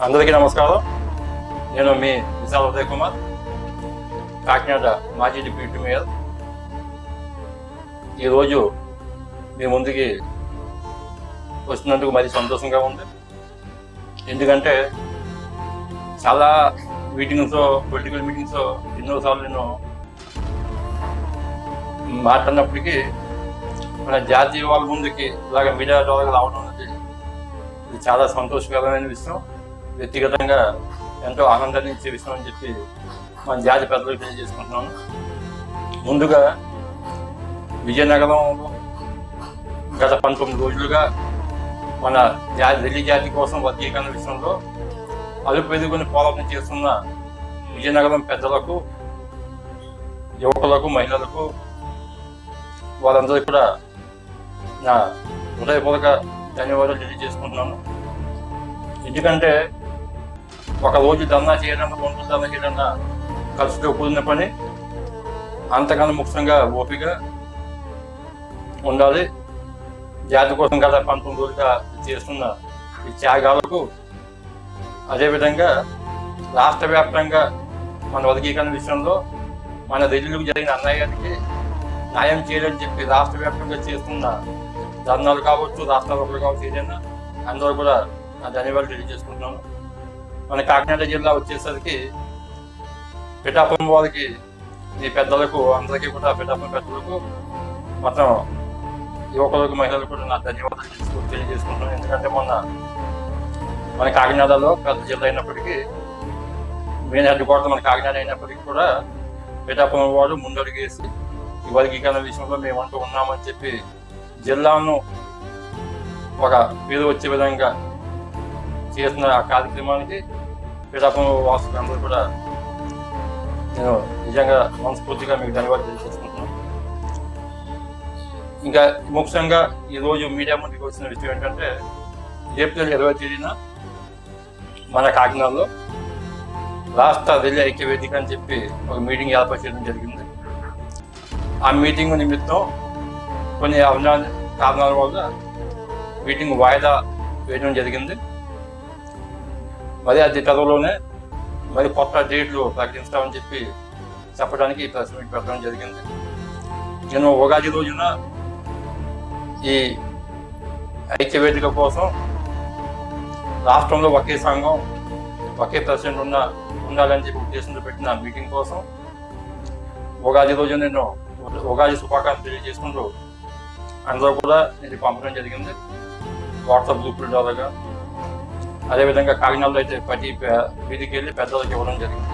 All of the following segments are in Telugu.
అందరికీ నమస్కారం. నేను మీ విశాల్ ఉదయ్ కుమార్, కాకినాడ మాజీ డిప్యూటీ మేయర్. ఈరోజు మీ ముందుకి వస్తున్నందుకు మరీ సంతోషంగా ఉంది. ఎందుకంటే చాలా మీటింగ్స్లో, పొలిటికల్ మీటింగ్స్లో ఎన్నోసార్లు నేను మాట్లాడినప్పటికీ మన జాతీయ వాళ్ళ ముందుకి ఇలాగ మీడియా ద్వారా రావడం అనేది ఇది చాలా సంతోషకరమైన విషయం. వ్యక్తిగతంగా ఎంతో ఆనందాన్ని ఇచ్చే విషయం అని చెప్పి మన జాతి పెద్దలకు తెలియజేసుకుంటున్నాను. ముందుగా విజయనగరంలో గత 19 రోజులుగా మన ఢిల్లీ జాతి కోసం వర్గీకరణ విషయంలో అలుపు ఎదుగుని పోరాటం చేస్తున్న విజయనగరం పెద్దలకు, యువకులకు, మహిళలకు, వారందరికీ కూడా నా హృదయపూర్వక ధన్యవాదాలు తెలియజేసుకుంటున్నాను. ఎందుకంటే ఒక రోజు ధర్నా చేయడం, 2 రోజులు ధర్నా చేయడం ఖర్చుతో కూడిన పని. అంతకన్నా ముఖ్యంగా ఓపిక ఉండాలి. జాతి కోసం గత 19 రోజులుగా చేస్తున్న ఈ త్యాగాలకు, అదేవిధంగా రాష్ట్ర వ్యాప్తంగా మన వర్గీకరణ విషయంలో మన రైతులకు జరిగిన అన్యాయానికి న్యాయం చేయాలని చెప్పి రాష్ట్ర వ్యాప్తంగా చేస్తున్న ధర్నాలు కావచ్చు, రాష్ట్రాలు కావచ్చు, ఏదైనా అందరూ కూడా నా ధన్యవాదాలు తెలియజేసుకుంటున్నాను. మన కాకినాడ జిల్లా వచ్చేసరికి పిఠాపురం వారికి, ఈ పెద్దలకు అందరికీ కూడా, పిఠాపురం పెద్దలకు మొత్తం యువకులకు, మహిళలకు కూడా నా ధన్యవాదాలు తెలియజేసుకుంటున్నాను. ఎందుకంటే మన కాకినాడలో పెద్ద జిల్లా అయినప్పటికీ, మెయిన్ హెడ్ క్వార్టర్ మన కాకినాడ అయినప్పటికీ కూడా పిఠాపురం వారు ముందడుగేసి ఈ వర్గీకరణ విషయంలో మేమంటూ ఉన్నామని చెప్పి జిల్లాను ఒక పేరు వచ్చే విధంగా చేసిన ఆ కార్యక్రమానికి పిఠాపురం వాసులు అందరూ కూడా నేను నిజంగా మనస్ఫూర్తిగా మీకు ధన్యవాదాలు తెలియజేసుకుంటున్నాను. ఇంకా ముఖ్యంగా ఈరోజు మీడియా ముందుకు వచ్చిన విషయం ఏంటంటే, ఏప్రిల్ 20వ తేదీన మన కాకినాడలో రాష్ట్ర రైల్వే ఐక్య వేదిక అని చెప్పి ఒక మీటింగ్ ఏర్పాటు చేయడం జరిగింది. ఆ మీటింగ్ నిమిత్తం కొన్ని కారణాల వల్ల మీటింగ్ వాయిదా వేయడం జరిగింది. మరి అతి త్వరలోనే మరి కొత్త డేట్లు ప్రకటిస్తామని చెప్పి చెప్పడానికి ఈ ప్రెస్ మీట్ పెట్టడం జరిగింది. నేను ఉగాది రోజున ఈ ఐక్య వేదిక కోసం రాష్ట్రంలో ఒకే సంఘం, ఒకే ప్రెసిడెంట్ ఉండాలని చెప్పి ఉద్దేశంతో పెట్టిన మీటింగ్ కోసం ఉగాది రోజు నేను ఉగాది శుభాకాంక్షలు తెలియజేసుకుంటూ అందరూ కూడా ఇది పంపడం జరిగింది వాట్సాప్ గ్రూపుల ద్వారాగా. అదేవిధంగా కాకినాడలో అయితే ప్రతి వీధికి వెళ్ళి పెద్దలకు ఇవ్వడం జరిగింది.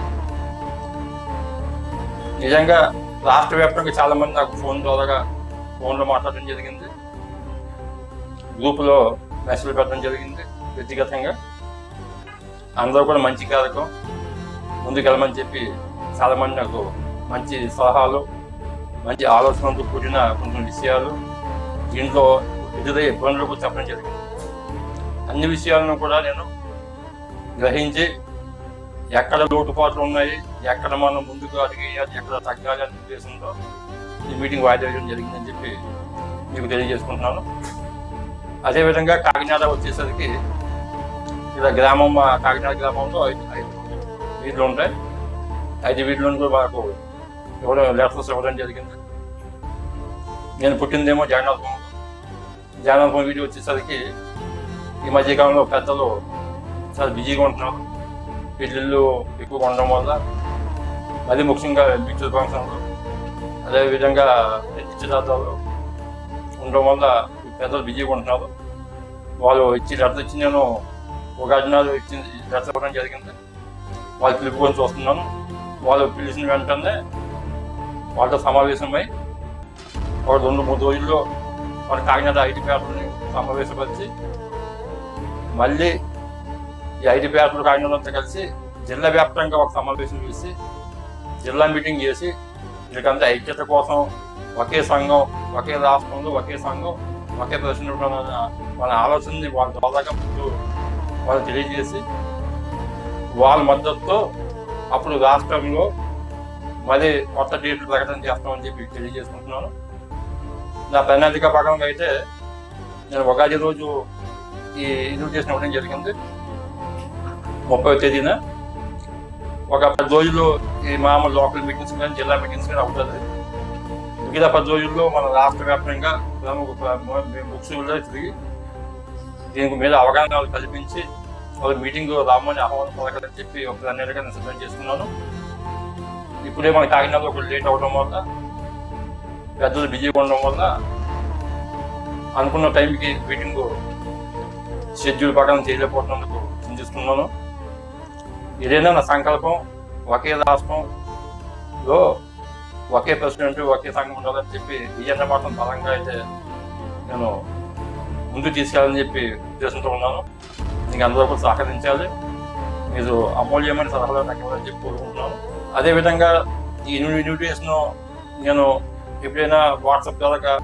నిజంగా రాష్ట్ర వ్యాప్తంగా చాలా మంది నాకు ఫోన్లో మాట్లాడడం జరిగింది, గ్రూపులో మెసేజ్ పెట్టడం జరిగింది. వ్యక్తిగతంగా అందరూ కూడా మంచి కార్యక్రమం ముందుకెళ్ళమని చెప్పి చాలామంది నాకు మంచి సలహాలు, మంచి ఆలోచనలతో కూడిన కొన్ని విషయాలు, దీంట్లో ఎదురయ్యే ఇబ్బందులకు చెప్పడం జరిగింది. అన్ని విషయాలను కూడా నేను గ్రహించి ఎక్కడ లోటుపాట్లు ఉన్నాయి, ఎక్కడ మనం ముందుకు అడిగేయాలి, ఎక్కడ తగ్గాలి అనే ఉద్దేశంతో ఈ మీటింగ్ వాయిదా వేయడం జరిగిందని చెప్పి మీకు తెలియజేసుకుంటున్నాను. అదేవిధంగా కాకినాడ వచ్చేసరికి ఇలా గ్రామం, కాకినాడ గ్రామంలో 5 వీధులు ఉంటాయి. 5 వీధులను కూడా మాకు లెటర్స్ ఇవ్వడం జరిగింది. నేను పుట్టిందేమో జానాపురం వీడియో వచ్చేసరికి ఈ మధ్యకాలంలో పెద్దలు చాలా బిజీగా ఉంటున్నారు. పెళ్ళిళ్ళు ఎక్కువగా ఉండడం వల్ల, మరీ ముఖ్యంగా బీచ్ ఫంక్షన్లు, అదేవిధంగా నిశ్చితార్థాలు ఉండడం వల్ల పెద్దలు బిజీగా ఉంటున్నారు. వాళ్ళు లెటర్ ఇచ్చి నేను ఉగాది నాడు లెటర్ ఇవ్వడం జరిగింది. వాళ్ళు పిలుపుకొని చూస్తున్నాను. వాళ్ళు పిలిచిన వెంటనే వాళ్ళతో సమావేశమై ఒక 2-3 రోజుల్లో మన కాకినాడ ఐటీ పేపర్ని సమావేశపరిచి మళ్ళీ ఈ ఐటీ పేపర్లు కాకినాడంతా కలిసి జిల్లా వ్యాప్తంగా ఒక సమావేశం చేసి, జిల్లా మీటింగ్ చేసి, వీళ్ళకంతా ఐక్యత కోసం ఒకే సంఘం, ఒకే రాష్ట్రంలో ఒకే సంఘం, ఒకే ప్రెసిడెంట్ మన ఆలోచనని వాళ్ళ ద్వారాగా ముందు వాళ్ళు తెలియజేసి, వాళ్ళ మద్దతుతో అప్పుడు రాష్ట్రంలో మరి కొత్త డేట్లు ప్రకటన చేస్తామని చెప్పి తెలియజేసుకుంటున్నాను. నా ప్రణాళిక భాగంగా అయితే నేను ఉగాది రోజు ఈ ఇన్విటేషన్ ఇవ్వడం జరిగింది. 30వ తేదీన ఒక 10 రోజుల్లో ఈ మామూలు లోకల్ మీటింగ్స్ కానీ జిల్లా మీటింగ్స్ కానీ అవుతుంది. మిగతా 10 రోజుల్లో మన రాష్ట్ర వ్యాప్తంగా బుక్స్ తిరిగి దీనికి మీద అవగాహన కల్పించి ఒక మీటింగ్ రామని ఆహ్వానం పలకాలని చెప్పి ఒక నిర్ణయంగా నేను సిద్ధం చేసుకున్నాను. ఇప్పుడే మన కాకినాడలో ఒక లేట్ అవడం వల్ల, పెద్దలు బిజీగా ఉండడం వల్ల అనుకున్న టైంకి మీటింగ్ షెడ్యూల్ ప్రకారం చేయలేకపోతున్నందుకు చింతిస్తున్నాను. ఏదైనా నా సంకల్పం ఒకే రాష్ట్రంలో ఒకే ప్రెసిడెంట్ ఒకే సంఘం ఉండాలని చెప్పి ఈ అన్న మాత్రం బలంగా అయితే నేను ముందుకు తీసుకెళ్ళాలని చెప్పి ఉద్దేశంతో ఉన్నాను. మీకు అందరూ కూడా సహకరించాలి. మీరు అమూల్యమైన సలహాలు నాకు ఇవ్వాలని చెప్పి కోరుకుంటున్నాను. అదేవిధంగా ఈ ఇన్విటేషన్ నేను ఎప్పుడైనా వాట్సాప్ ద్వారా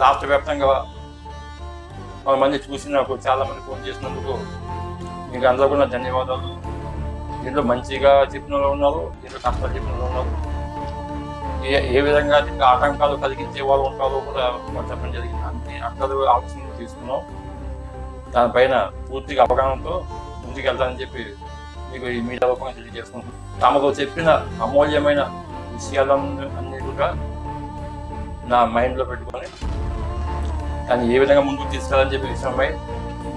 రాష్ట్ర వ్యాప్తంగా కొంతమంది చూసి నాకు చాలామంది ఫోన్ చేసినందుకు మీకు అందరూ కూడా ధన్యవాదాలు. దీంట్లో మంచిగా చెప్పిన వాళ్ళు ఉన్నారు, దీంట్లో కష్టాలు చెప్పిన వాళ్ళు ఉన్నారు. ఏ విధంగా దీనికి ఆటంకాలు కలిగించే వాళ్ళు ఉంటారో కూడా చెప్పడం జరిగింది. అన్ని అందరూ ఆలోచనలు తీసుకున్నాం. దానిపైన పూర్తిగా అవగాహనతో ముందుకు వెళ్తానని చెప్పి మీకు ఈ మీడియా రూపంగా తెలియజేసుకుంటున్నాను. తమకు చెప్పిన అమూల్యమైన విషయాలన్నీ కూడా నా మైండ్లో పెట్టుకొని కానీ ఏ విధంగా ముందుకు తీసుకెళ్ళాలని చెప్పి విషయంపై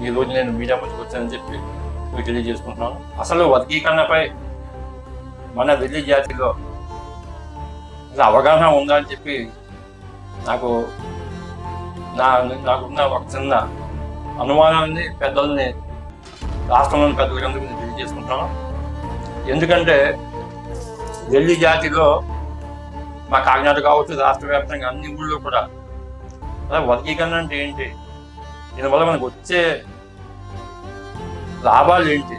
ఈ రోజు నేను మీడియా ముందుకు వచ్చానని చెప్పి మీకు తెలియజేసుకుంటున్నాను. అసలు వర్గీకరణపై మన రెల్లి జాతిలో అవగాహన ఉందా అని చెప్పి నాకున్న ఒక చిన్న అనుమానాన్ని పెద్దల్ని రాష్ట్రంలోని పెద్దలకి అందుకు నేను తెలియజేసుకుంటున్నాను. ఎందుకంటే రెల్లి జాతిలో మా కాకినాడ కావచ్చు, రాష్ట్ర వ్యాప్తంగా అన్ని ఊళ్ళో కూడా వర్గీకరణ అంటే ఏంటి, దీనివల్ల మనకు వచ్చే లాభాలు ఏంటి,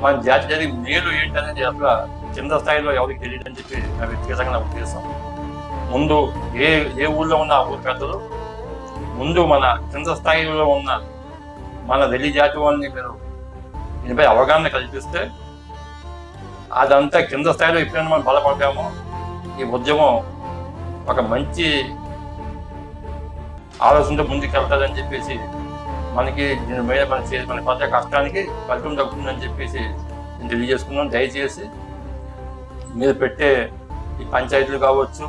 మన జాతి జరిగే మేలు ఏంటి అనేది అసలు కింద స్థాయిలో ఎవరికి తెలియదు అని చెప్పి నా వ్యక్తిగతంగా నా ఉద్దేశం. ముందు ఏ ఊళ్ళో ఉన్న ఆ ఊరు పెద్దలు ముందు మన కింద స్థాయిలో ఉన్న మన రెల్లి జాతి వాళ్ళని మీరు దీనిపై అవగాహన కల్పిస్తే అదంతా కింద స్థాయిలో ఎప్పుడైనా మనం బలపడ్డామో ఈ ఉద్యమం ఒక మంచి ఆలోచనతో ముందుకు వెళ్తాదని చెప్పేసి మనకి దీని మీద మన పడ్డ కష్టానికి ఫలితం దక్కుతుందని చెప్పేసి నేను తెలియజేసుకున్నాను. దయచేసి మీరు పెట్టే ఈ పంచాయతీలు కావచ్చు,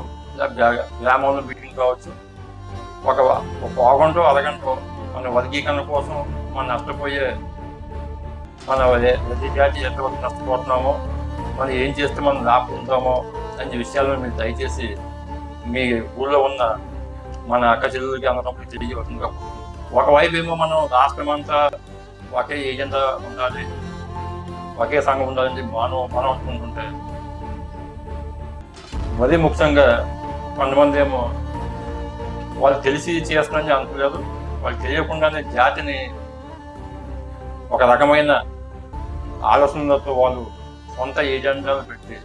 గ్రామంలో మీటింగ్ కావచ్చు, ఒక పావుగంట అరగంట మన వర్గీకరణ కోసం మనం నష్టపోయే మన ప్రతి జాతి ఎంతవరకు నష్టపోతున్నామో, మనం ఏం చేస్తే మనం లాభపొందుతామో అనే విషయాలను మీరు దయచేసి మీ ఊళ్ళో ఉన్న మన అక్క చెల్లెలకి అందరం తెలియవలసిందిగా. ఒకవైపు ఏమో మనం రాష్ట్రం అంతా ఒకే ఏజెండా ఉండాలి, ఒకే సంఘం ఉండాలని మనం అనుకుంటుంటే, మరీ ముఖ్యంగా కొంతమంది ఏమో వాళ్ళు తెలిసి చేస్తున్నారని అనుకోలేదు, వాళ్ళు తెలియకుండానే జాతిని ఒక రకమైన ఆలోచనలతో వాళ్ళు సొంత ఏజెండాలు పెట్టి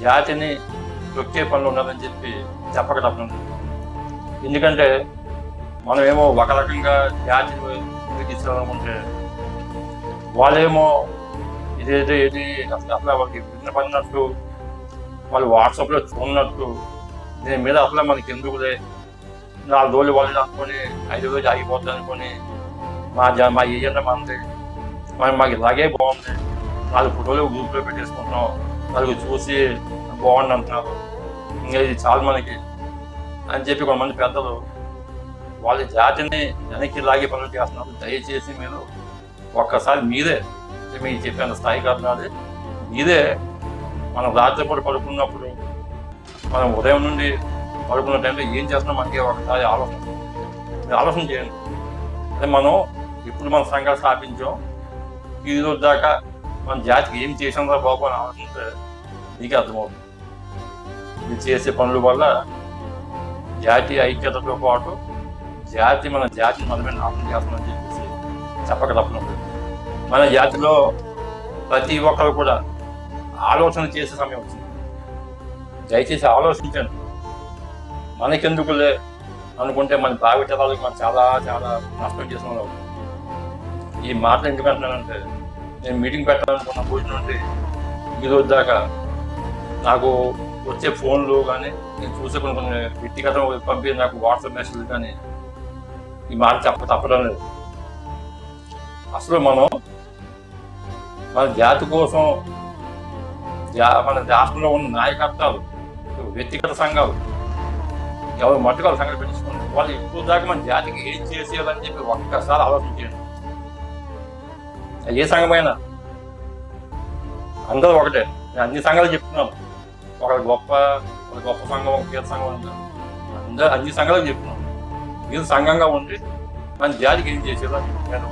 జాతిని తొక్కే పనులు ఉన్నదని చెప్పి చెప్పక తప్పదు. ఎందుకంటే మనమేమో ఒక రకంగా జాతిని ముందుకు తీసుకెళ్ళాలనుకుంటే వాళ్ళేమో ఏది అసలు వాళ్ళకి విన్నపడినట్టు, వాళ్ళు వాట్సాప్లో చూడనట్టు, దీని మీద అసలు మనకి ఎందుకులే 4 రోజులు వాళ్ళు అనుకొని 5 రోజులు ఆగిపోద్ది అనుకొని మా ఏజెండా మనది, మాకు ఇలాగే బాగుంది, 4 ఫోటోలు గ్రూప్లో పెట్టేసుకుంటున్నాం, 4 చూసి బాగుంది అంటున్నారు, ఇంకా ఇది చాలు మనకి అని చెప్పి కొంతమంది పెద్దలు వాళ్ళ జాతిని వెనక్కి లాగే పనులు చేస్తున్నారు. దయచేసి మీరు ఒక్కసారి మీరే మీకు చెప్పిన స్థాయి కారణాలు మీరే మనం రాత్రిపూట పడుకున్నప్పుడు మనం ఉదయం నుండి పడుకున్న టైంలో ఏం చేస్తున్నాం మనకి ఒకసారి ఆలోచన చేయండి. అదే మనం ఇప్పుడు మన సంఘాలు స్థాపించాం, ఈ రోజు దాకా మన జాతికి ఏం చేసిందో బాబు అని ఆలోచిస్తే మీకు అర్థమవుతుంది. మీరు చేసే పనుల వల్ల జాతి ఐక్యతతో పాటు మన జాతిని మనమే నాశనం చేస్తామని చెప్పేసి చెప్పక తప్పనప్పుడు మన జాతిలో ప్రతి ఒక్కరు కూడా ఆలోచన చేసే సమయం వచ్చింది. దయచేసి ఆలోచించండి. మనకెందుకులే అనుకుంటే మన భావితరాలకు మనం చాలా చాలా నష్టం చేసిన వాళ్ళు. ఈ మాటలు ఎందుకు అంటున్నానంటే, నేను మీటింగ్ పెట్టాలనుకున్న రోజు నుండి ఈరోజు దాకా నాకు వచ్చే ఫోన్లు కానీ నేను చూసే కొన్ని వ్యక్తిగతం పంపి నాకు వాట్సాప్ మెసేజ్లు కానీ ఈ మాట తప్పడం లేదు. అసలు మనం మన జాతి కోసం మన రాష్ట్రంలో ఉన్న నాయకత్వాలు, వ్యక్తిగత సంఘాలు ఎవరు మట్టుకాలు సంఘాలు పెంచుకున్నారు. వాళ్ళు ఇప్పుడు దాకా మన జాతికి ఏం చేసేయాలని చెప్పి ఒక్కసారి ఆలోచించండి. ఏ సంఘమైనా అందరూ ఒకటే. నేను అన్ని సంఘాలు చెప్తున్నాను. ఒక గొప్ప సంఘం, ఒక పేద సంఘం అందరూ అన్ని సంఘాలు చెప్తున్నాను. మీరు సంఘంగా ఉండి మన జాతికి ఏం చేసేదని నేను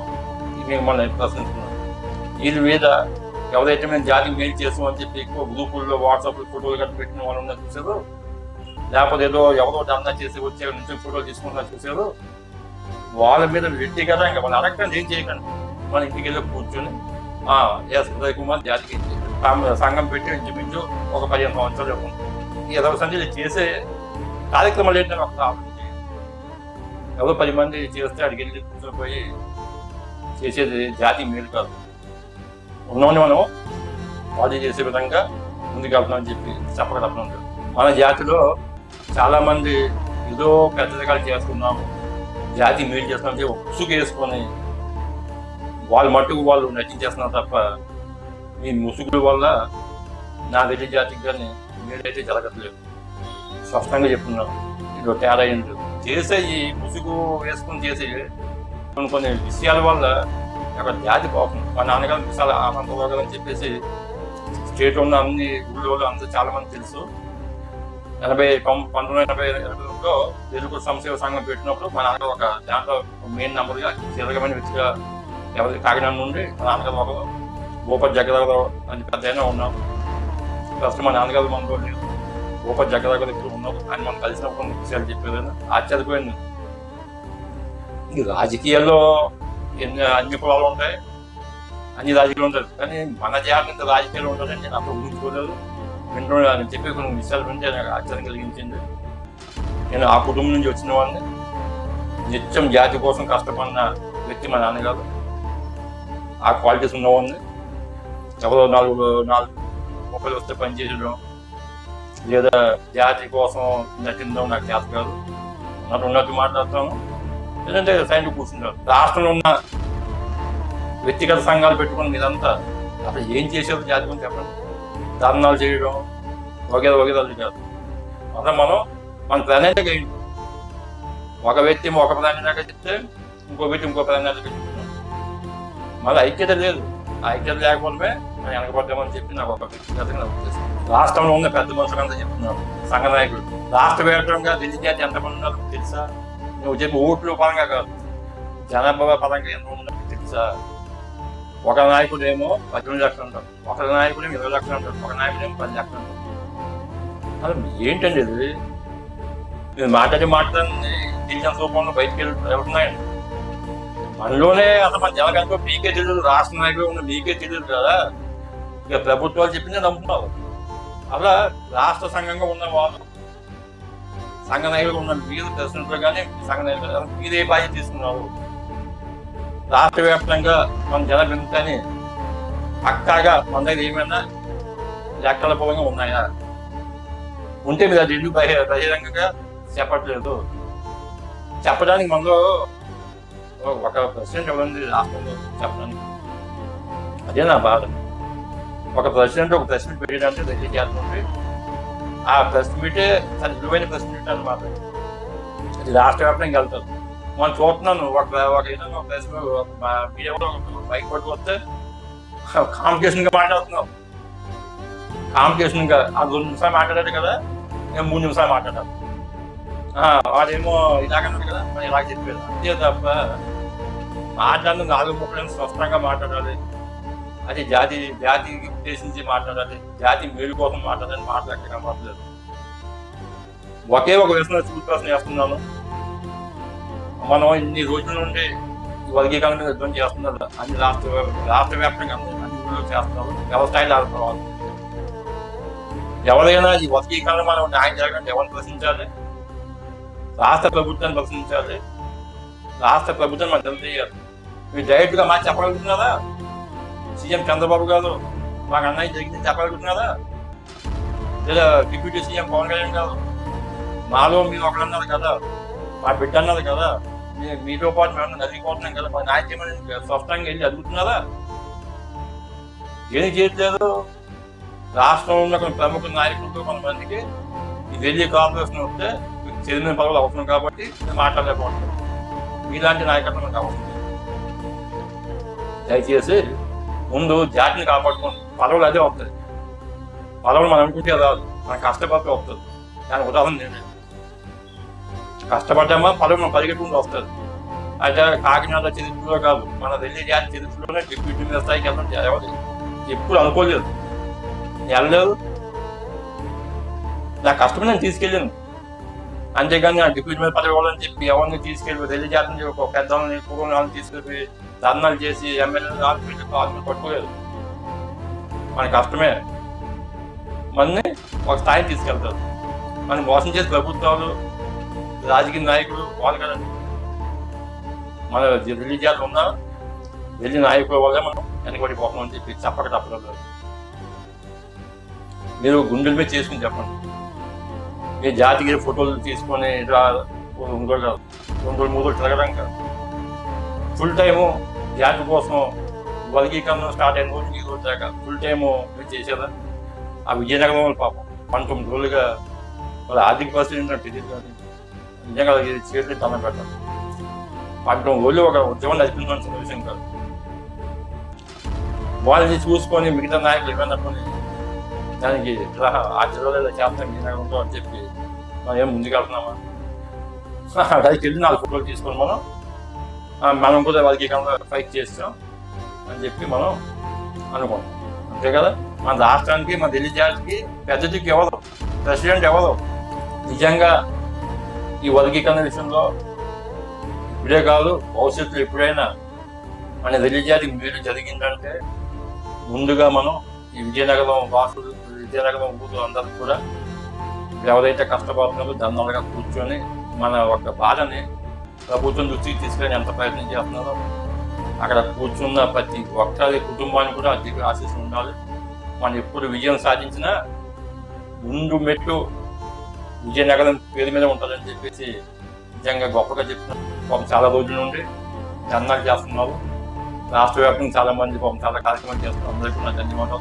మిమ్మల్ని ప్రశ్నిస్తున్నాను. వీళ్ళ మీద ఎవరైతే మేము జాతికి మేలు చేస్తామని చెప్పి ఎక్కువ గ్రూపుల్లో వాట్సాప్ ఫోటోలు కట్టి పెట్టిన వాళ్ళు ఉన్నారు చూసారు, లేకపోతే ఏదో ఎవరో దందా చేసి వచ్చే నుంచి ఫోటోలు తీసుకుంటున్నా చూసారు, వాళ్ళ మీద వ్యక్తిగతంగా వాళ్ళు అడగండి, ఏం చేయకండి. మన ఇంటికి వెళ్ళి కూర్చొని ఎస్ ఉదయ్ కుమార్ జాతికి సంఘం పెట్టి ఇంచుమించు ఒక 15 సంవత్సరాలు ఉంటుంది. ఈ 20 సంవత్సరాలు చేసే కార్యక్రమాలు ఏంటని ఒక ఆలోచించి ఎవరో 10 మంది చేస్తే అడిగి వెళ్ళి కూర్చొని పోయి చేసేది జాతి మేలు కాదు. ఉన్నవాడిని మనం బాధ్యత చేసే విధంగా ముందుకు వెళ్తున్నామని చెప్పి చెప్పగలుగుతున్నాం. మన జాతిలో చాలామంది ఏదో పెద్దదిగాలు చేస్తున్నాము, జాతి మేలు చేస్తున్నాం చెప్పి ముసుగు వేసుకొని వాళ్ళ మట్టుకు వాళ్ళు నటించేస్తున్నారు తప్ప ఈ ముసుగుల వల్ల నా దగ్గర జాతికి కానీ మేలైతే జరగట్లేదు. స్పష్టంగా చెప్తున్నాను. ఇది తేడా ఏంటి చేసే ఈ ముసుగు వేసుకొని చేసే కొన్ని విషయాల వల్ల అక్కడ జాతి పోతుంది. మా నాన్నగారు విశాల ఆనందరావు అని చెప్పేసి స్టేట్ ఉన్న అన్ని ఊళ్ళో అందరూ చాలా మంది తెలుసు. 1982లో తెలుగు సంక్షేమ సంఘం పెట్టినప్పుడు మా నాన్నగారు ఒక దాంట్లో మెయిన్ నెంబర్గా కీలకమైన వ్యక్తిగా ఎవరి కాకినాడ నుండి మా నాన్నగారు ఒక భూపతి జగదారావు అని పెద్ద అయినా ఉన్నాం. ఫస్ట్ మా నాన్నగారు మనలో లేదు, భూపతి జగదారావు ఇప్పుడు ఉన్నాం. ఆయన మనం కలిసినప్పుడు కొన్ని విషయాలు చెప్పేదని ఆశ్చర్యపోయింది. ఈ రాజకీయాల్లో అన్ని కులాలు ఉంటాయి, అన్ని రాజకీయాలు ఉంటాయి, కానీ మన జాతి రాజకీయాలు ఉంటుందని నేను అప్పుడు ఊహించుకోలేదు. వింటున్నాను చెప్పి కొన్ని విషయాలు వింటే నాకు ఆశ్చర్యం కలిగించింది. నేను ఆ కుటుంబం నుంచి వచ్చిన వాడిని, నిత్యం జాతి కోసం కష్టపడిన వ్యక్తి మా నాన్నగారు. ఆ క్వాలిటీస్ ఉన్నవాడిని. ఎవరో 4 వస్తే పనిచేయడం లేదా జాతి కోసం నటించడం నాకు చేత కాదు. ఉన్నట్టు మాట్లాడతాను. లేదంటే సైన్లు కూర్చుంటారు. రాష్ట్రంలో ఉన్న వ్యక్తిగత సంఘాలు పెట్టుకుని ఇదంతా అసలు ఏం చేసేది జాతి గురించి చెప్పండి. ధర్నాలు చేయడం వగేరాలు కాదు. అదే మన ప్రణాళిక ఏంటి? ఒక వ్యక్తి ఒక ప్రణాళిక చెప్తే ఇంకో వ్యక్తి ఇంకో ప్రణాళిక చెప్తున్నాం. మళ్ళీ ఐక్యత లేదు. ఆ ఐక్యత లేకపోతే మనం వెనకబడ్డామని చెప్పి నాకు ఒక వ్యక్తిగతంగా ఉద్దేశం. రాష్ట్రంలో ఉన్న పెద్ద మనుషులంతా చెప్తున్నారు, సంఘ నాయకులు. రాష్ట్ర వ్యాప్తంగా ఢిల్లీ జాతి ఎంతమంది ఉన్నారు తెలుసా? నువ్వు చెప్పి ఓట్లు పరంగా కాదు, జనాభా పరంగా ఎంత ఉన్నట్టు తెలుసా? ఒక నాయకుడు ఏమో 18 లక్షలు ఉంటారు, ఒక నాయకుడు ఏమో 20 లక్షలు ఉంటారు, ఒక నాయకుడు ఏమో 10 లక్షలు ఉంటారు. అసలు ఏంటండి ఇది? మీరు మాట్లాడి ఇంటెలిజెన్స్ రూపంలో బయటికి వెళ్తున్నాయండి. మనలోనే అసలు మన జనగణకు మీకే తెలియదు, రాష్ట్ర నాయకులు ఉన్న మీకే తెలియదు కదా. ఇక ప్రభుత్వాలు చెప్పిందే నమ్ముతున్నారు. అలా రాష్ట్ర సంఘంగా ఉన్న వాళ్ళు, సంఘ నాయకులు ఉన్న మీరు ప్రెసిడెంట్లు కానీ సంఘ నాయకులు మీరే బాధ్యత తీసుకున్నారు. రాష్ట్ర వ్యాప్తంగా మన జన పెరుగుతాని పక్కాగా మన దగ్గర ఏమైనా లెక్కల పరంగా ఉన్నాయా? ఉంటే మీరు అది ఎందుకు బహిరంగంగా చెప్పట్లేదు? చెప్పడానికి మనలో ఒక ప్రెసిడెంట్ ఎవరండి రాష్ట్రంలో చెప్పడానికి? అదే నా బాధ. ఒక ప్రెసిడెంట్ పెట్టడానికి ఢిల్లీ చేస్తుంటే ఆ ప్రెస్ మీటే చాలా విలువైన ప్రెస్ మీట్ అన్నమాట. అది రాష్ట్ర వ్యాప్తంగా వెళ్తారు. మనం చూస్తున్నాను మీడియాలో బైక్ పట్టుకు వస్తే కాంపిటీషన్గా మాట్లాడుతున్నాం. కాంపిటీషన్గా ఆ 2 నిమిషాలు మాట్లాడాడు కదా, నేను 3 నిమిషాలు మాట్లాడాను. వాడేమో ఇలాగన్నాడు కదా, మరి ఇలాగ చెప్పాడు. అంతే తప్ప మాట్లాడిన 4-30 స్పష్టంగా మాట్లాడాలి. అది జాతికి ఉద్దేశించి మాట్లాడాలి, జాతి మేలు కోసం మాట్లాడాలని మాట్లాడక మాట్లాడలేదు. ఒకే ఒక విషయంలో చూపాల్సిన చేస్తున్నాను. మనం ఇన్ని రోజుల నుండి ఈ వర్గీకరణ మీద యుద్ధం చేస్తున్నారు. అన్ని రాష్ట్ర వ్యాప్తంగా అన్ని ఊళ్ళో చేస్తున్నారు. వ్యవసాయాలు ఆడుకోవాలి. ఎవరైనా ఈ వర్గీకరణ మనం న్యాయం జరగంటే ఎవరిని ప్రశ్నించాలి? రాష్ట్ర ప్రభుత్వాన్ని ప్రశ్నించాలి. రాష్ట్ర ప్రభుత్వాన్ని మనం తెలియజేయాలి. మీరు డైరెక్ట్గా మాకు చెప్పగలుగుతున్నారా? సీఎం చంద్రబాబు గారు మాకు అన్నయ్య జరిగింది చెప్పగలుగుతున్నారా? లేదా డిప్యూటీ సీఎం పవన్ కళ్యాణ్ గారు మాలో మీరు ఒకరన్నారు కదా, మా బిడ్డ అన్నారు కదా, మీతో పాటు మేము నదిపోతున్నాం కదా, మా నాయకులు స్పష్టంగా వెళ్ళి అడుగుతున్నారా? ఏం చేయట్లేదు. రాష్ట్రంలో ఉన్న కొన్ని ప్రముఖ నాయకులతో కొంతమందికి ఈ ఢిల్లీ కార్పొరేషన్ వస్తే చైర్మన్ పదవులు అవసరం కాబట్టి మాట్లాడలేకపోతుంది. ఇలాంటి నాయకత్వం మనకు అవసరం. దయచేసి ముందు జాతిని కాపాడుకోండి. పదవులు అదే వస్తుంది. పదవులు మనం అనుకుంటే రాదు, మన కష్టపడితే వస్తుంది. దాని ఉదాహరణ నేను కష్టపడ్డామా పదవి మనం పరిగెట్టుకుంటూ వస్తుంది. అయితే కాకినాడ చరిత్రలో కాదు, మన ఢిల్లీ జాతి చరిత్రలోనే డిప్యూటీ మీద స్థాయికి వెళ్ళడం ఎవరు ఎప్పుడు అనుకోలేదు. వెళ్ళలేదు. నా కష్టం నేను తీసుకెళ్ళాను. అంతేగాని నా డిప్యూటీ మీద పదవి ఇవ్వాలని చెప్పి ఎవరిని తీసుకెళ్ళి ఢిల్లీ జాతిని ఒక పెద్దవాళ్ళని పూర్వం తీసుకెళ్ళి ధర్నాలు చేసి ఎమ్మెల్యేలు ఆర్మీ పట్టుకోలేదు. మన కష్టమే మనని ఒక స్థాయికి తీసుకెళ్తారు. మనం మోసం చేసే ప్రభుత్వాలు, రాజకీయ నాయకులు వాళ్ళు కదండి. మన ఢిల్లీ జాతి ఉన్నా ఢిల్లీ నాయకుల వల్లే మనం వెనకబడిపోతాం అని చెప్పి చెప్పక తప్పలేదు. మీరు గుండెల మీద చేసుకుని చెప్పండి. మీ జాతికి ఫోటోలు తీసుకొని ఇలా 2 రోజులు 3 రోజులు తిరగడం కాదు. ఫుల్ టైము జాతి కోసం వర్గీకరణ స్టార్ట్ అయిన రోజు ఈ రోజు దాకా ఫుల్ టైము మీరు చేసేదా? ఆ విజయనగరం వాళ్ళు పాపం 19 రోజులుగా వాళ్ళ ఆర్థిక పరిస్థితి ఏంటంటే తెలియదు. కానీ నిజంగా చేతులు తమ పెట్టాలి. 19 రోజులు ఒక ఉద్యమం నడిపించాల్సిన విషయం కాదు. వాళ్ళని చూసుకొని మిగతా నాయకులు ఏమన్నప్పుడు దానికి ఆ జిల్లాలో ఇలా చేస్తాం విజయనగరంలో అని చెప్పి మనం ఏం ముందుకు వెళ్తున్నామా? అక్కడికి వెళ్ళి 4 ఫోటోలు తీసుకొని మనం కూడా వర్గీకరణ ఫైట్ చేస్తాం అని చెప్పి మనం అనుకుంటాం. అంతే కదా. మన రాష్ట్రానికి, మన ఢిల్లీ జాతికి పెద్ద దిక్కు ఎవరు? ప్రెసిడెంట్ ఎవరు? నిజంగా ఈ వర్గీకరణ విషయంలో ఇప్పుడే కాదు, భవిష్యత్తులో ఎప్పుడైనా మన ఢిల్లీ జాతికి మేలు జరిగిందంటే ముందుగా మనం ఈ విజయనగరం వాసులు, విజయనగరం ఊరు అందరూ కూడా ఎవరైతే కష్టపడుతున్నారో దండాలుగా కూర్చొని మన ఒక బాధని ప్రభుత్వం దృష్టికి తీసుకొని ఎంత ప్రయత్నం చేస్తున్నారో అక్కడ కూర్చున్న ప్రతి ఒక్కరి కుటుంబానికి కూడా అధిక ఆశీస్సులు ఉండాలి. మనం ఎప్పుడు విజయం సాధించినా ముందు మెట్టు విజయనగరం పేరు మీద ఉంటుందని చెప్పేసి నిజంగా గొప్పగా చెప్తున్నారు. చాలా రోజుల నుండి ధర్నాలు చేస్తున్నారు. రాష్ట్ర వ్యాప్తంగా చాలా మంది చాలా కార్యక్రమాలు చేస్తున్నారు. అందరికీ నా ధన్యవాదాలు.